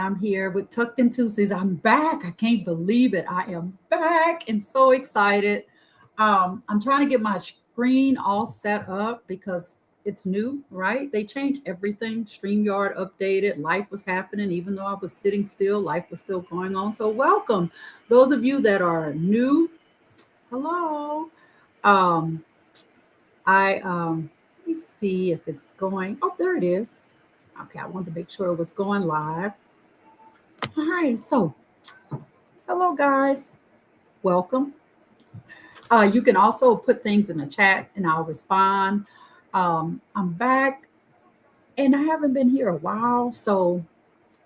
I'm here with Tucked in Tuesdays. I'm back. I can't believe it. I am back and so excited. I'm trying to get my screen all set up because it's new, right? They changed everything. StreamYard updated. Life was happening. Even though I was sitting still, life was still going on. So, welcome. Those of you that are new, hello. Um, let me see if it's going. Oh, there it is. Okay, I wanted to make sure it was going live. All right, so hello guys, welcome. You can also put things in the chat and I'll respond. I'm back and I haven't been here a while, so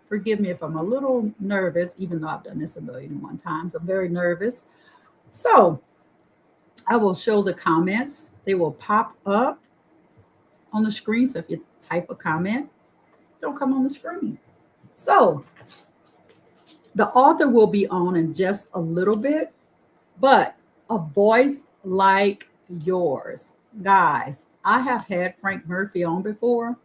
forgive me if I'm a little nervous, even though I've done this a million and one times. I'm very nervous. So I will show the comments. They will pop up on the screen. So if you type a comment, they'll come on the screen. So the author will be on in just a little bit, but a voice like yours. Guys, I have had Frank Murphy on before.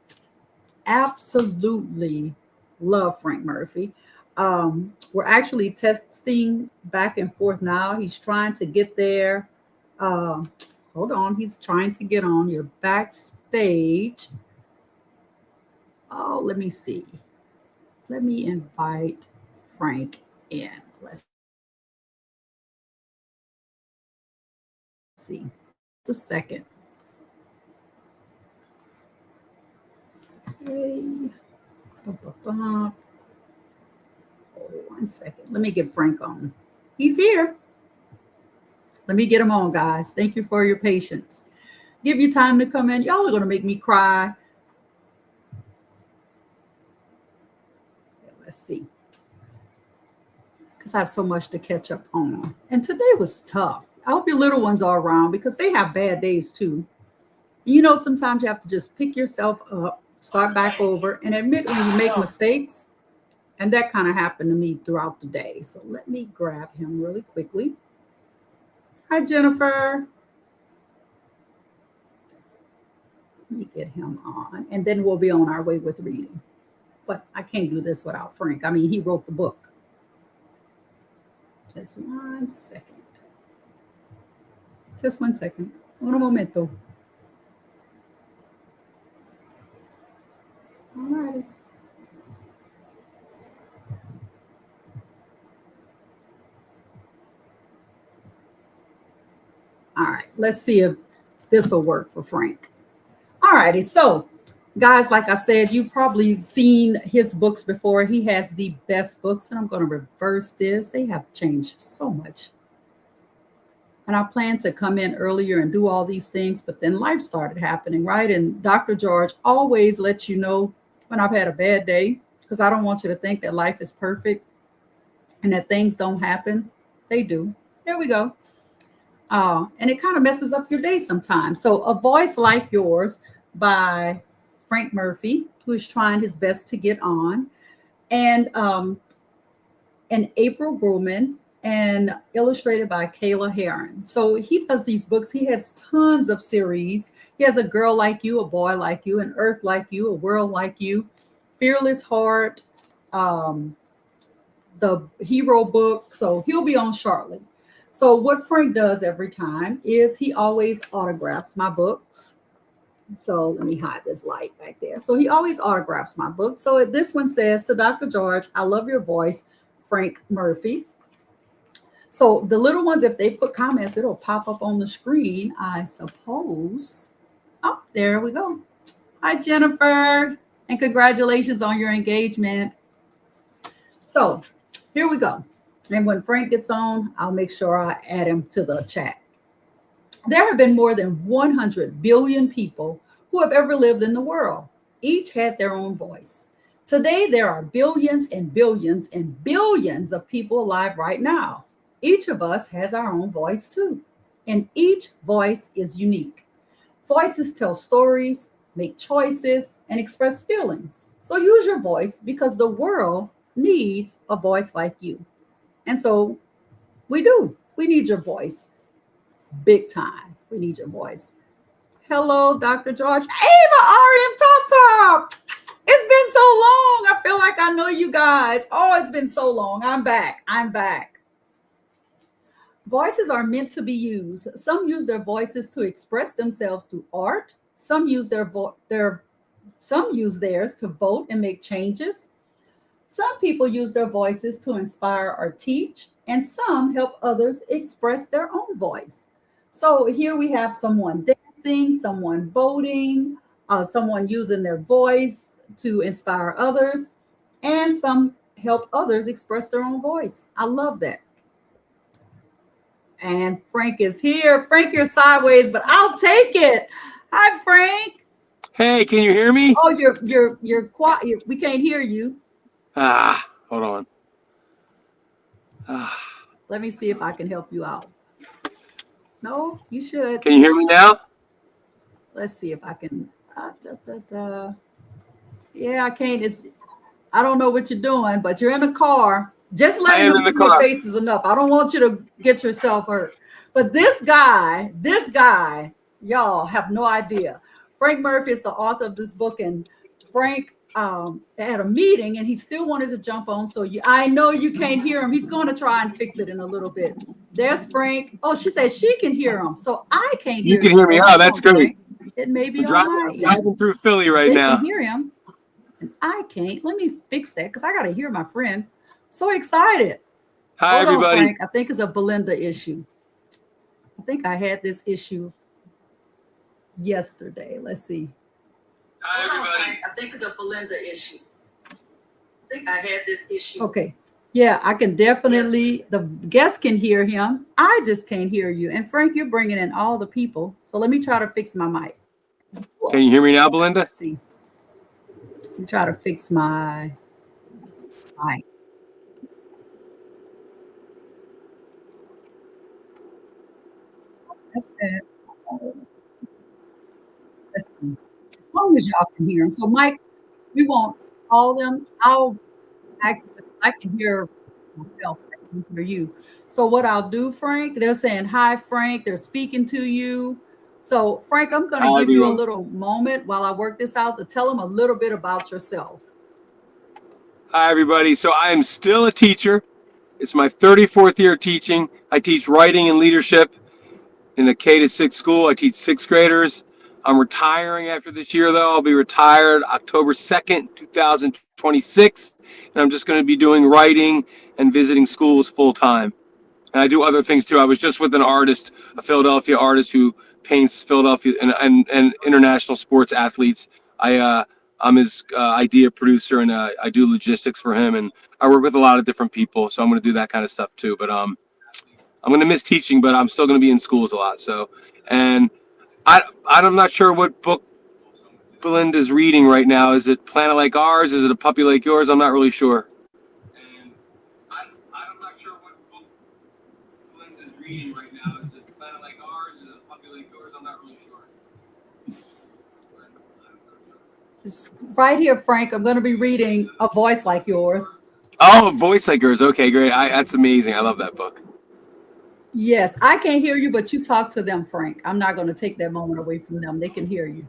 Absolutely love Frank Murphy. We're actually texting back and forth now. He's trying to get there. Hold on, he's trying to get on. You're backstage. Oh, let me see. Let me invite Frank in. Let's see. Just a second. Okay. Hold 1 second. Let me get Frank on. He's here. Let me get him on, guys. Thank you for your patience. Give you time to come in. Y'all are going to make me cry. Let's see. Because I have so much to catch up on. And today was tough. I hope your little ones are around because they have bad days too. You know, sometimes you have to just pick yourself up, start back over, and admit when you make mistakes. And that kind of happened to me throughout the day. So let me grab him really quickly. Hi, Jennifer. Let me get him on. And then we'll be on our way with reading. But I can't do this without Frank. I mean, he wrote the book. Just 1 second. Just 1 second. Un momento. All right. All right, let's see if this will work for Frank. All righty, so guys, like I've said, you've probably seen his books before. He has the best books, and I'm going to reverse this. They have changed so much. And I planned to come in earlier and do all these things, but then life started happening, right? And Dr. George always lets you know when I've had a bad day, because I don't want you to think that life is perfect and that things don't happen. They do. There we go. And it kind of messes up your day sometimes. So A Voice Like Yours by Frank Murphy, who is trying his best to get on, and April Groman, and illustrated by Kayla Harren. So he does these books. He has tons of series. He has A Girl Like You, A Boy Like You, An Earth Like You, A World Like You, Fearless Heart, the Hero book. So he'll be on shortly. So what Frank does every time is he always autographs my books. So let me hide this light back there. So he always autographs my book. So this one says, to Dr. George, I love your voice, Frank Murphy. So the little ones, if they put comments, it'll pop up on the screen, I suppose. Oh, there we go. Hi, Jennifer. And congratulations on your engagement. So here we go. And when Frank gets on, I'll make sure I add him to the chat. There have been more than 100 billion people who have ever lived in the world. Each had their own voice. Today, there are billions and billions and billions of people alive right now. Each of us has our own voice too. And each voice is unique. Voices tell stories, make choices, and express feelings. So use your voice because the world needs a voice like you. And so we do. We need your voice. Big time. We need your voice. Hello, Dr. George. Ava, Ari, and Pop Pop. It's been so long. I feel like I know you guys. Oh, it's been so long. I'm back. I'm back. Voices are meant to be used. Some use their voices to express themselves through art. Some use theirs to vote and make changes. Some people use their voices to inspire or teach, and some help others express their own voice. So here we have someone dancing, someone voting, someone using their voice to inspire others, and some help others express their own voice. I love that. And Frank is here. Frank, you're sideways, but I'll take it. Hi, Frank. Hey, can you hear me? Oh, you're quiet. We can't hear you. Hold on. Let me see if I can help you out. No, you should. Can you hear me now? Let's see if I can. Yeah, I can't. I don't know what you're doing, but you're in a car. Just I letting am them in the see your car. face is enough. I don't want you to get yourself hurt. But this guy, y'all have no idea. Frank Murphy is the author of this book, and Frank had a meeting, and he still wanted to jump on. So I know you can't hear him. He's going to try and fix it in a little bit. There's Frank. Oh, she said she can hear him, so I can't hear You can you. hear me. So Oh, that's great. Frank. It may be I'm on my end. driving through Philly right They now. can hear him, and I can't. Let me fix that because I got to hear my friend. So excited. Hi, Hold everybody. on, Frank. I think it's a Belinda issue. I think I had this issue yesterday. Let's see. Hi, everybody. I think it's a Belinda issue. I think I had this issue. Okay. Yeah, I can definitely, the guests can hear him. I just can't hear you. And Frank, you're bringing in all the people. So let me try to fix my mic. Can you hear me now, Belinda? Let's see. Let me try to fix my mic. That's good. Let's see. As long as y'all can hear him. So, Mike, we won't call them. I'll actually, I can hear myself. I can hear you. So, what I'll do, Frank, they're saying, hi, Frank. They're speaking to you. So, Frank, I'm going to Hi, give you a everyone. little moment while I work this out to tell them a little bit about yourself. Hi, everybody. So I am still a teacher. It's my 34th year teaching. I teach writing and leadership in a K-6 school. I teach sixth graders. I'm retiring after this year, though. I'll be retired October 2nd, 2026. And I'm just going to be doing writing and visiting schools full time. And I do other things too. I was just with an artist, a Philadelphia artist who paints Philadelphia and international sports athletes. I'm his idea producer, and I do logistics for him. And I work with a lot of different people, so I'm going to do that kind of stuff too. But I'm going to miss teaching, but I'm still going to be in schools a lot. So, and I'm not sure what book Belinda's reading right now. Is it Planet Like Ours? Is it A Puppy Like Yours? I'm not really sure. And I'm not sure what book Belinda's reading right now. Is it Planet Like Ours? Is it A Puppy Like Yours? I'm not really sure. It's right here, Frank. I'm going to be reading A Voice Like Yours. Oh, Voice Like Yours. Okay, great. That's amazing. I love that book. Yes, I can't hear you, but you talk to them, Frank. I'm not going to take that moment away from them. They can hear you.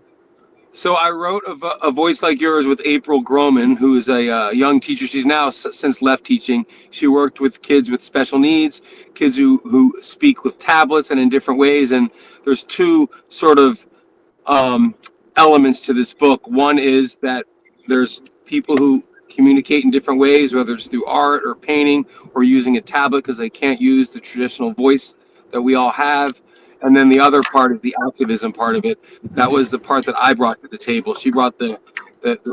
So I wrote a Voice Like Yours with April Groman, who is a young teacher. She's now since left teaching. She worked with kids with special needs, kids who speak with tablets and in different ways. And there's two sort of elements to this book. One is that there's people who communicate in different ways, whether it's through art or painting or using a tablet because they can't use the traditional voice that we all have. And then the other part is the activism part of it. That was the part that I brought to the table. She brought the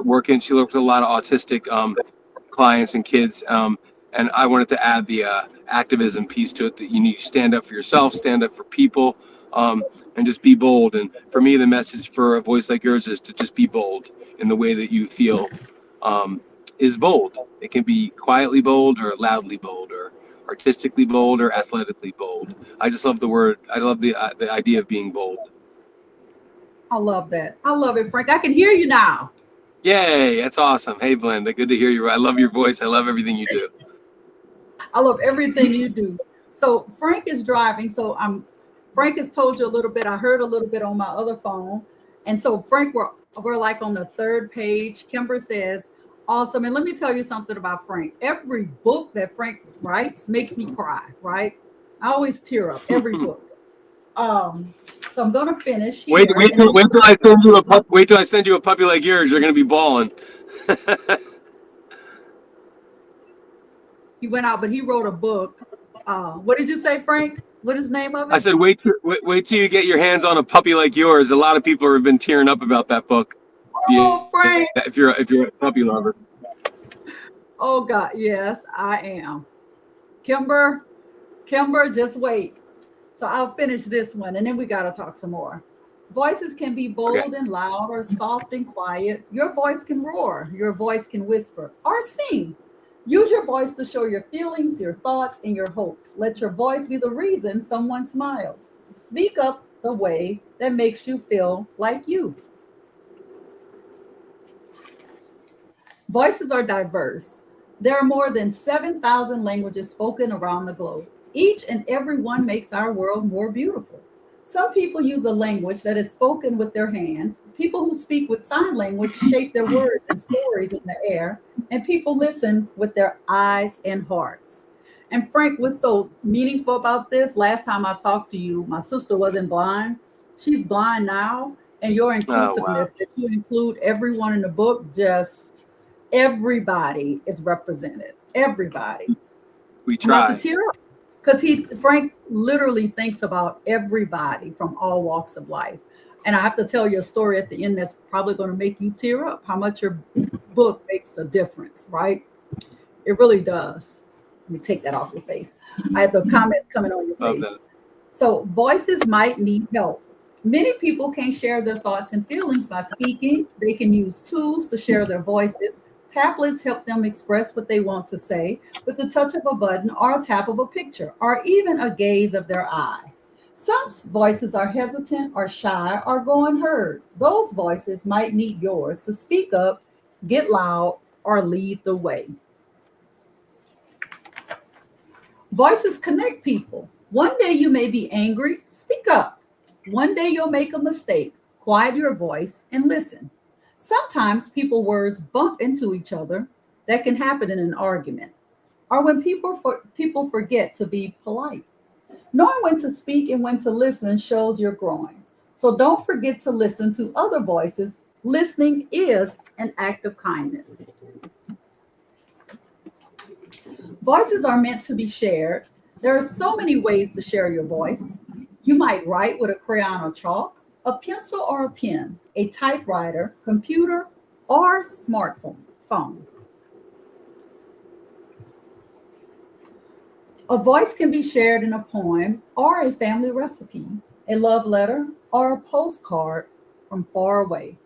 work in. She worked with a lot of autistic clients and kids. And I wanted to add the activism piece to it, that you need to stand up for yourself, stand up for people, and just be bold. And for me, the message for A Voice Like Yours is to just be bold in the way that you feel is bold. It can be quietly bold or loudly bold or artistically bold or athletically bold. I just love the word. I love the idea of being bold. I love that. I love it, Frank. I can hear you now. Yay, that's awesome. Hey, Belinda, good to hear you. I love your voice. I love everything you do. I love everything you do. So Frank is driving. So Frank has told you a little bit. I heard a little bit on my other phone. And so Frank, we're like on the third page. Kimber says, awesome. And let me tell you something about Frank. Every book that Frank writes makes me cry, right? I always tear up every book. So I'm gonna finish Wait, here. wait, And then wait till I send you wait till I send you a puppy like yours. You're gonna be bawling. he went out, but he wrote a book. What did you say, Frank? What is the name of I it? said, wait till you get your hands on a puppy like yours. A lot of people have been tearing up about that book. Yeah, Oh, Frank. if you're a puppy lover. Oh God, yes, I am. Kimber, just wait. So I'll finish this one and then we got to talk some more. Voices can be Okay. bold and loud or soft and quiet. Your voice can roar. Your voice can whisper or sing. Use your voice to show your feelings, your thoughts, and your hopes. Let your voice be the reason someone smiles. Speak up the way that makes you feel like you. Voices are diverse. There are more than 7,000 languages spoken around the globe. Each and every one makes our world more beautiful. Some people use a language that is spoken with their hands. People who speak with sign language shape their words and stories in the air, and people listen with their eyes and hearts. And Frank, was so meaningful about this. Last time I talked to you, my sister wasn't blind. She's blind now. And your Oh wow. inclusiveness that you include everyone in the book, just everybody is represented. Everybody. We I'm about to try. tear up because Frank literally thinks about everybody from all walks of life. And I have to tell you a story at the end that's probably going to make you tear up. How much your book makes a difference, right? It really does. Let me take that off your face. I have the comments coming on your Love face. that. So voices might need help. Many people can't share their thoughts and feelings by speaking. They can use tools to share their voices. Tablets help them express what they want to say with the touch of a button or a tap of a picture or even a gaze of their eye. Some voices are hesitant or shy or go unheard. Those voices might need yours to speak up, get loud, or lead the way. Voices connect people. One day you may be angry, speak up. One day you'll make a mistake, quiet your voice and listen. Sometimes people words bump into each other. That can happen in an argument or when people forget to be polite. Knowing when to speak and when to listen shows you're growing. So don't forget to listen to other voices. Listening is an act of kindness. Voices are meant to be shared. There are so many ways to share your voice. You might write with a crayon or chalk, a pencil or a pen, a typewriter, computer, or smartphone. Phone. A voice can be shared in a poem or a family recipe, a love letter, or a postcard from far away.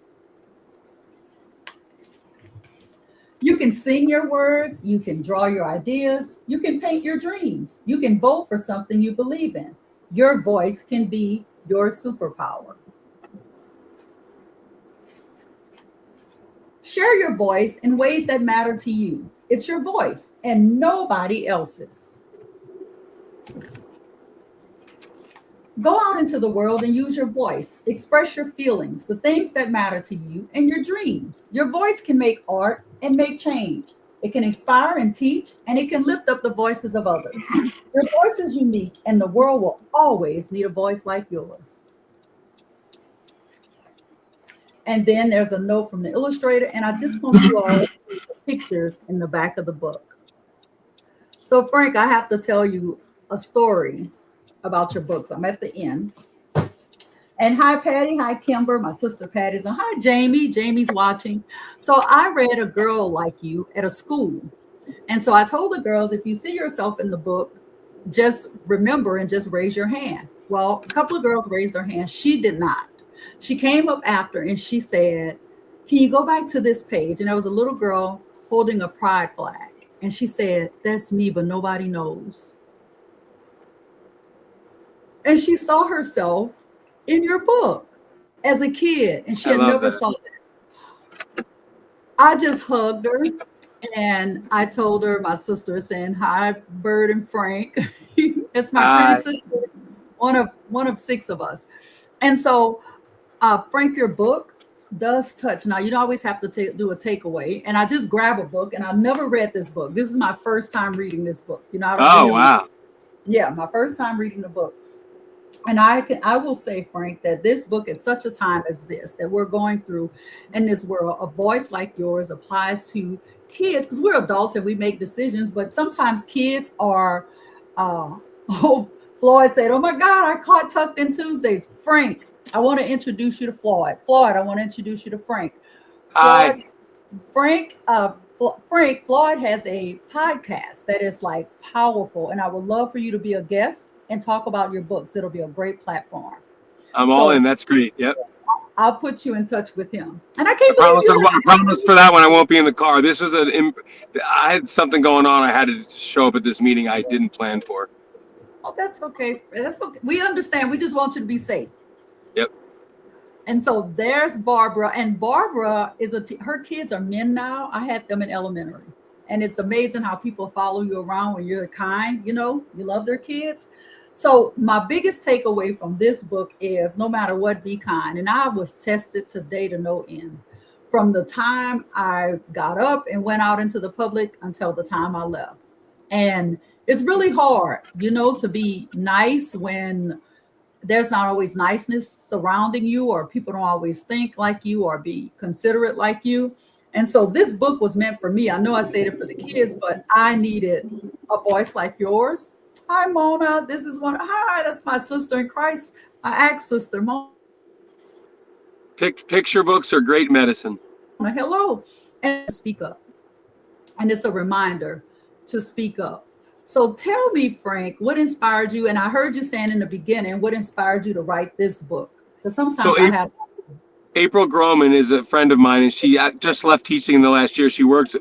You can sing your words, you can draw your ideas, you can paint your dreams, you can vote for something you believe in. Your voice can be your superpower. Share your voice in ways that matter to you. It's your voice and nobody else's. Go out into the world and use your voice. Express your feelings, the things that matter to you, and your dreams. Your voice can make art and make change. It can inspire and teach, and it can lift up the voices of others. Your voice is unique, and the world will always need a voice like yours. And then there's a note from the illustrator, and I just want you all to see the pictures in the back of the book. So, Frank, I have to tell you a story about your books. I'm at the end. And hi, Patty. Hi, Kimber. My sister Patty's on. Hi, Jamie. Jamie's watching. So I read A Girl Like You at a school. And so I told the girls, if you see yourself in the book, just remember and just raise your hand. Well, a couple of girls raised their hand. She did not. She came up after and she said, can you go back to this page? And there was a little girl holding a pride flag. And she said, that's me, but nobody knows. And she saw herself in your book as a kid, and she I had love never that. saw that. I just hugged her and I told her, my sister is saying, hi, Bird and Frank. It's my pretty Hi. sister, one of six of us. And so Frank, your book does touch. Now, you don't always have to do a takeaway. And I just grab a book, and I never read this book. This is my first time reading this book. You know, I don't Oh, read them. wow. Yeah, my first time reading the book. And I will say, Frank, that this book is such a time as this that we're going through in this world. A voice like yours applies to kids because we're adults and we make decisions, but sometimes kids are oh, Floyd said, "Oh my God, I caught tucked in Tuesdays." Frank, I want to introduce you to Floyd. Floyd, I want to introduce you to Frank. Floyd, Hi. Frank, Floyd has a podcast that is like powerful, and I would love for you to be a guest and talk about your books. It'll be a great platform. I'm all So in. That's great. Yep. I'll put you in touch with him. And I I can't believe promise. you. I promise for that one I won't be in the car. This was I had something going on. I had to show up at this meeting I didn't plan for. Oh, that's okay. That's okay. We understand. We just want you to be safe. Yep. And so there's Barbara, and Barbara is her kids are men now. I had them in elementary, and it's amazing how people follow you around when you're kind. You know, you love their kids. So my biggest takeaway from this book is no matter what, be kind. And I was tested today to no end. From the time I got up and went out into the public until the time I left. And it's really hard, you know, to be nice when there's not always niceness surrounding you, or people don't always think like you or be considerate like you. And so this book was meant for me. I know I said it for the kids, but I needed a voice like yours. Hi, Mona. This is one. Hi, that's my sister in Christ. My ex sister, Mona. Picture books are great medicine. Hello. And speak up. And it's a reminder to speak up. So tell me, Frank, what inspired you? And I heard you saying in the beginning, what inspired you to write this book? Because sometimes I have. April Groman is a friend of mine, and she just left teaching in the last year. She worked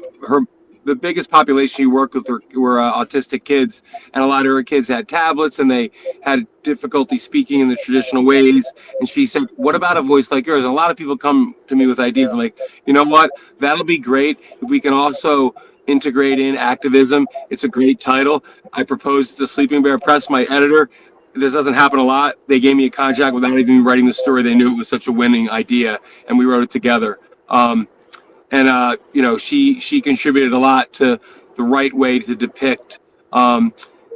the biggest population she worked with were autistic kids, and a lot of her kids had tablets and they had difficulty speaking in the traditional ways. And she said, "What about a voice like yours?" And a lot of people come to me with ideas. I'm like, you know what? That'll be great if we can also integrate in activism. It's a great title. I proposed to Sleeping Bear Press, my editor. This doesn't happen a lot. They gave me a contract without even writing the story. They knew it was such a winning idea, and we wrote it together. You know, she contributed a lot to the right way to depict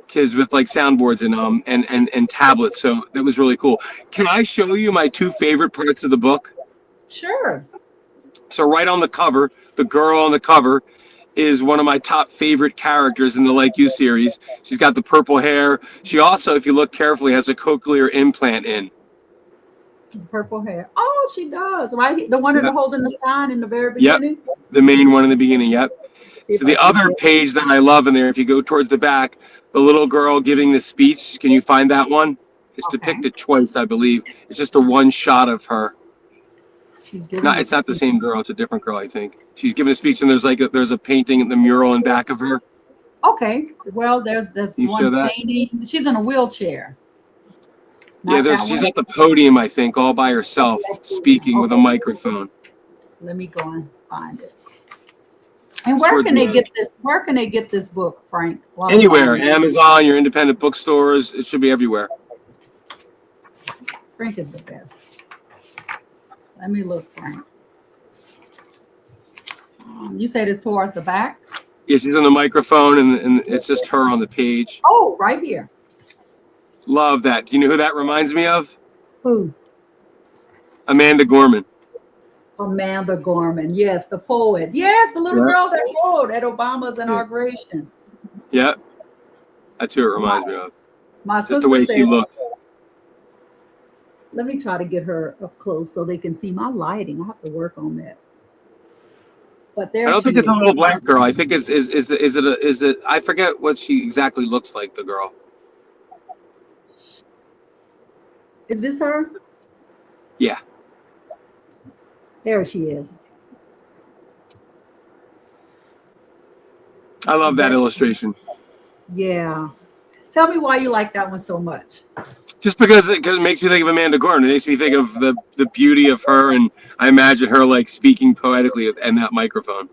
kids with like soundboards and tablets. So that was really cool. Can I show you my two favorite parts of the book? Sure. So right on the cover, the girl on the cover is one of my top favorite characters in the Like You series. She's got the purple hair. She also, if you look carefully, has a cochlear implant in. Purple hair. Oh, she does. Right? The one holding the sign in the very Yep. beginning? The main one in the beginning. Yep. So the other page that I love in there, if you go towards the back, the little girl giving the speech, can you find that one? It's depicted twice, I believe. It's just a one shot of her. It's not the same girl. It's a different girl, I think. She's giving a speech, and there's a painting in the mural in back of her. Okay. Well, there's one painting. She's in a wheelchair. She's at the podium, I think, all by herself, speaking with a microphone. Let me go and find it. And where can they get this? Where can they get this book, Frank? Anywhere. Amazon, your independent bookstores. It should be everywhere. Frank is the best. Let me look, Frank. You said it's towards the back? Yeah, she's on the microphone, and it's just her on the page. Oh, right here. Love that. Do you know who that reminds me of? Who? Amanda Gorman. Amanda Gorman. Yes, the poet. Yes, the little girl that wrote at Obama's inauguration. Yeah. That's who it reminds me of. My just the way she looked. Let me try to get her up close so they can see my lighting. I have to work on that. But there I don't think it's a little black girl. I think is it I forget what she exactly looks like, the girl. Is this her? Yeah. There she is. I love that illustration. Yeah. Tell me why you like that one so much. Just because it makes me think of Amanda Gorman. It makes me think of the beauty of her, and I imagine her like speaking poetically and that microphone.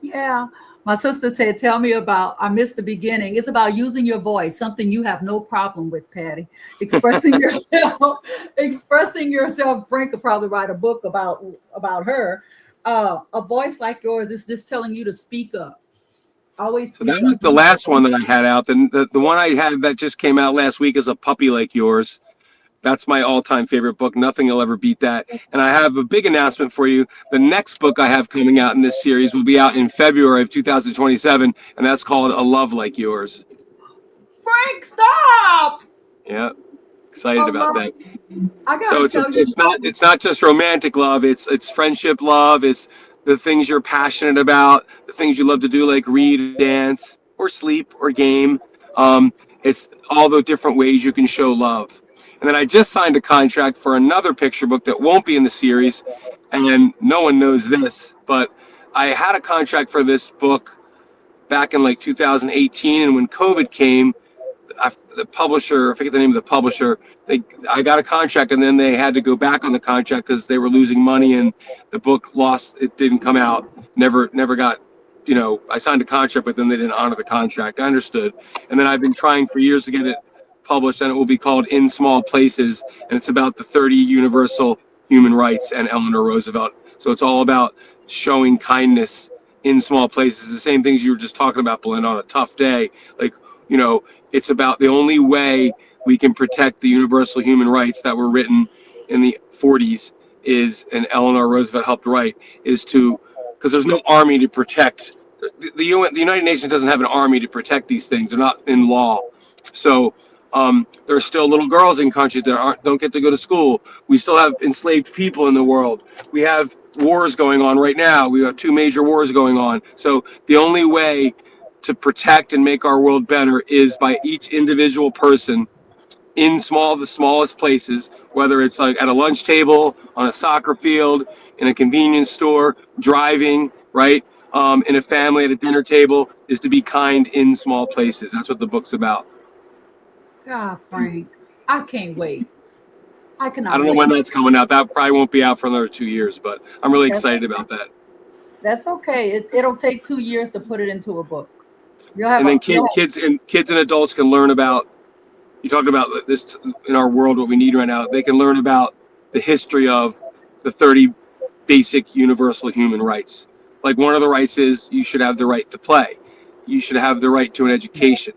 Yeah. My sister said, tell me about, I missed the beginning. It's about using your voice, something you have no problem with, Patty. Expressing yourself, expressing yourself. Frank could probably write a book about her. A voice like yours is just telling you to speak up. Always So that speak was up. the last one that I had out. The one I had that just came out last week is A Puppy Like Yours. That's my all-time favorite book. Nothing will ever beat that. And I have a big announcement for you. The next book I have coming out in this series will be out in February of 2027, and that's called A Love Like Yours. Frank, stop! Yeah, excited A about love. that. I So gotta tell you, it's not just romantic love. It's friendship love. It's the things you're passionate about, the things you love to do, like read, dance, or sleep, or game. It's all the different ways you can show love. And then I just signed a contract for another picture book that won't be in the series, and no one knows this, but I had a contract for this book back in like 2018, and when COVID came, the publisher, I forget the name of the publisher, I got a contract and then they had to go back on the contract because they were losing money and the book lost. It didn't come out. Never got. I signed a contract, but then they didn't honor the contract. I understood, and then I've been trying for years to get it published, and it will be called In Small Places, and it's about the 30 universal human rights and Eleanor Roosevelt. So it's all about showing kindness in small places. The same things you were just talking about, Belinda, on a tough day, like you know it's about the only way we can protect the universal human rights that were written in the 40s is, and Eleanor Roosevelt helped write, is to, because there's no army to protect. The United Nations doesn't have an army to protect these things. They're not in law. So there are still little girls in countries that don't get to go to school. We still have enslaved people in the world. We have wars going on right now. We have two major wars going on. So the only way to protect and make our world better is by each individual person in the smallest places, whether it's like at a lunch table, on a soccer field, in a convenience store, driving, right? In a family at a dinner table, is to be kind in small places. That's what the book's about. God, Frank, I can't wait. I I cannot don't know when wait. that's coming out. That probably won't be out for another 2 years, but I'm really That's excited about that. that's okay. It'll take 2 years to put it into a book. You'll have And then a you'll kids and adults can learn about. You talked about this in our world. What we need right now, they can learn about the history of the 30 basic universal human rights. Like one of the rights is you should have the right to play. You should have the right to an education.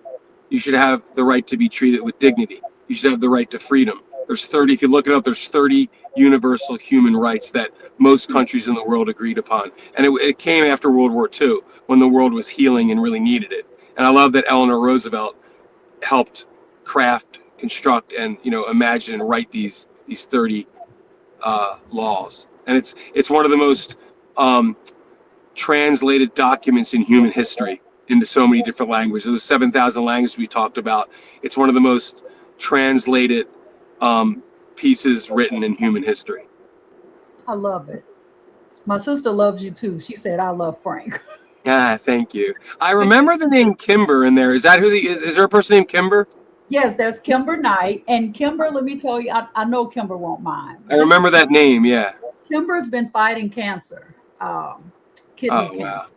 You should have the right to be treated with dignity. You should have the right to freedom. There's 30, if you look it up, there's 30 universal human rights that most countries in the world agreed upon. And it came after World War II when the world was healing and really needed it. And I love that Eleanor Roosevelt helped craft, construct, and imagine and write these 30 laws. And it's one of the most translated documents in human history into so many different languages. Those 7,000 languages we talked about. It's one of the most translated pieces written in human history. I love it. My sister loves you too. She said, I love Frank. Yeah, thank you. I remember the name Kimber in there. Is that is there a person named Kimber? Yes, there's Kimber Knight. And Kimber, let me tell you, I know Kimber won't mind. I But this is remember that name. Yeah. Kimber's been fighting cancer, kidney Oh wow. cancer.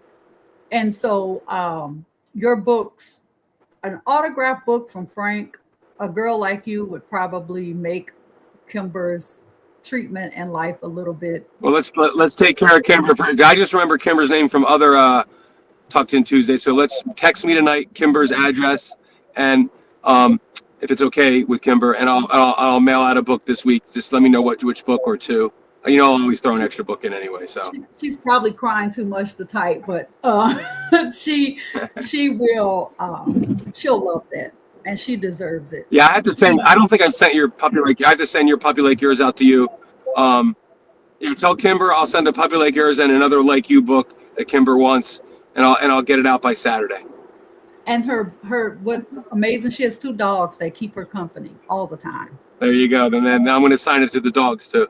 And so your books, an autograph book from Frank, a girl like you would probably make Kimber's treatment and life a little bit. Well, let's take care of Kimber. I just remember Kimber's name from other Tucked In Tuesday. So let's text me tonight Kimber's address, and if it's okay with Kimber, and I'll mail out a book this week. Just let me know which book or two. I'll always throw an extra book in anyway. So She's probably crying too much to type, but she will she'll love that, and she deserves it. yeah, I have to send. I don't think I've sent your puppy like. I have to send your puppy like yours out to you. Um, yeah, tell Kimber I'll send a puppy like yours and another like you book that Kimber wants, and I'll get it out by Saturday. And her what's amazing, she has two dogs that keep her company all the time. There you go. And then I'm going to sign it to the dogs too.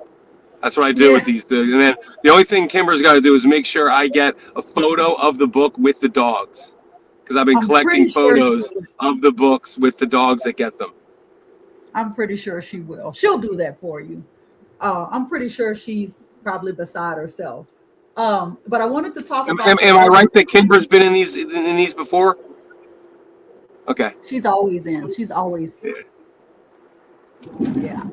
That's what I do Yeah, with these. And then the only thing Kimber's got to do is make sure I get a photo of the book with the dogs, because I've been I'm collecting pretty sure she photos will. of the books with the dogs that get them. I'm pretty sure she will. She'll do that for you. I'm pretty sure she's probably beside herself. But I wanted to talk Am, about your am I other. right that Kimber's been in these before? Okay. She's always in. She's always, yeah.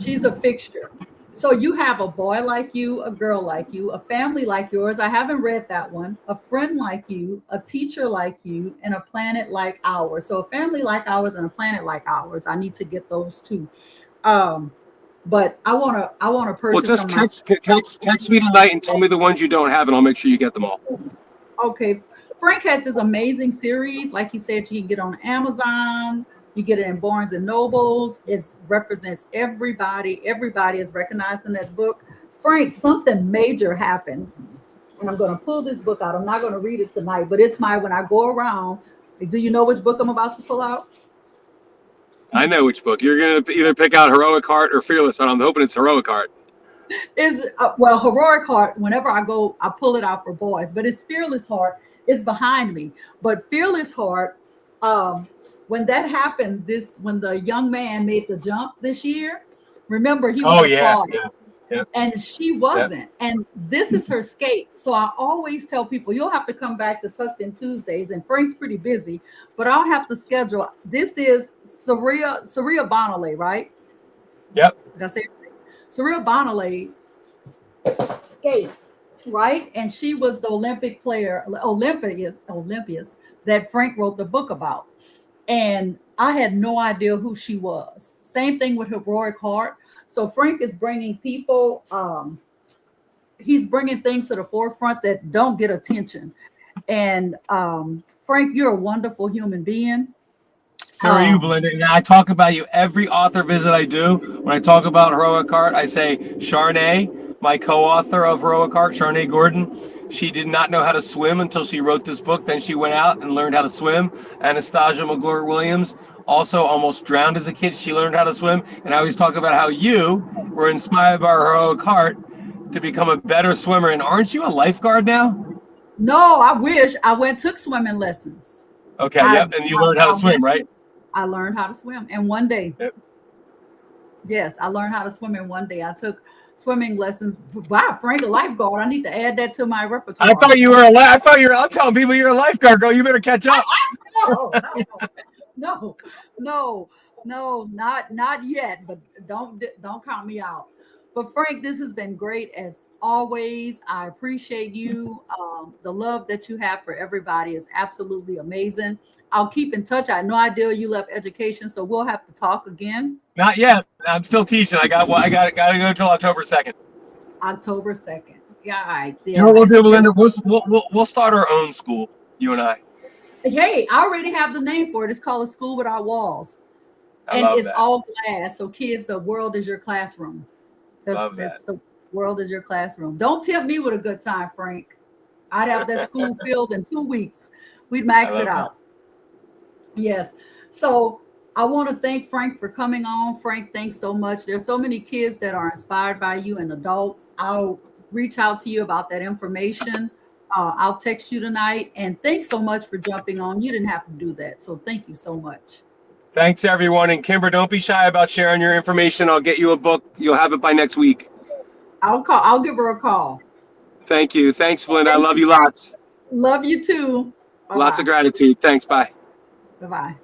She's a fixture. So you have a boy like you, a girl like you, a family like yours. I haven't read that one. A friend like you, a teacher like you, and a planet like ours. So a family like ours and a planet like ours. I need to get those two. Um, but I wanna Well, purchase just them myself. text me tonight and tell me the ones you don't have, and I'll make sure you get them all. Okay. Frank has this amazing series. Like he said, you can get on Amazon. You get it in Barnes and Nobles. It represents everybody. Everybody is recognized in that book. Frank, something major happened. And I'm going to pull this book out. I'm not going to read it tonight, but it's my, when I go around. Do you know which book I'm about to pull out? I know which book. You're going to either pick out Heroic Heart or Fearless Heart. I'm hoping it's Heroic Heart. Is well, Heroic Heart, whenever I go, I pull it out for boys, but it's Fearless Heart is behind me. But Fearless Heart, when that happened, when the young man made the jump this year, remember he was Oh, yeah. applauded. Yeah. And she wasn't. And this is her skate. So I always tell people, you'll have to come back to Tucked In Tuesdays. And Frank's pretty busy, but I'll have to schedule. This is Saria Bonale, right? Yep. Did I say it right? Saria Bonale's skates, right? And she was the Olympic player, Olympias that Frank wrote the book about. And I had no idea who she was. Same thing with Heroic Heart. So Frank is bringing people, he's bringing things to the forefront that don't get attention. And Frank, you're a wonderful human being. So are you, Belinda. And I talk about you every author visit I do. When I talk about Heroic Heart, I say Charnay, my co-author of Heroic Heart, Charnay Gordon. She did not know how to swim until she wrote this book. Then she went out and learned how to swim. Anastasia McGlure-Williams also almost drowned as a kid. She learned how to swim. And I always talk about how you were inspired by Heroic Heart to become a better swimmer. And aren't you a lifeguard now? No, I wish I took swimming lessons. Okay, yep. And you learned how to swim, right? I learned how to swim. And one day, yep. Yes, I learned how to swim in one day. I took swimming lessons. Wow, Frank, a lifeguard. I need to add that to my repertoire. I thought you were I'm telling people you're a lifeguard, girl. You better catch up. No, not yet. But don't count me out. But Frank, this has been great as always. I appreciate you. The love that you have for everybody is absolutely amazing. I'll keep in touch. I had no idea you left education, so we'll have to talk again. Not yet. I'm still teaching. I got to go until October 2nd. October 2nd. Yeah, all right. You know what we'll do, Belinda? We'll start our own school, you and I. Hey, I already have the name for it. It's called A School Without Walls. And it's all glass. So kids, the world is your classroom. The world is your classroom. Don't tempt me with a good time, Frank. I'd have that school filled in 2 weeks. We'd max it out. Yes. So I want to thank Frank for coming on. Frank, thanks so much. There's so many kids that are inspired by you and adults. I'll reach out to you about that information. I'll text you tonight. And thanks so much for jumping on. You didn't have to do that. So thank you so much. Thanks, everyone. And Kimber, don't be shy about sharing your information. I'll get you a book. You'll have it by next week. I'll give her a call. Thank you. Thanks, Belinda. I love you lots. Love you too. Bye-bye. Lots of gratitude. Thanks. Bye. Bye-bye.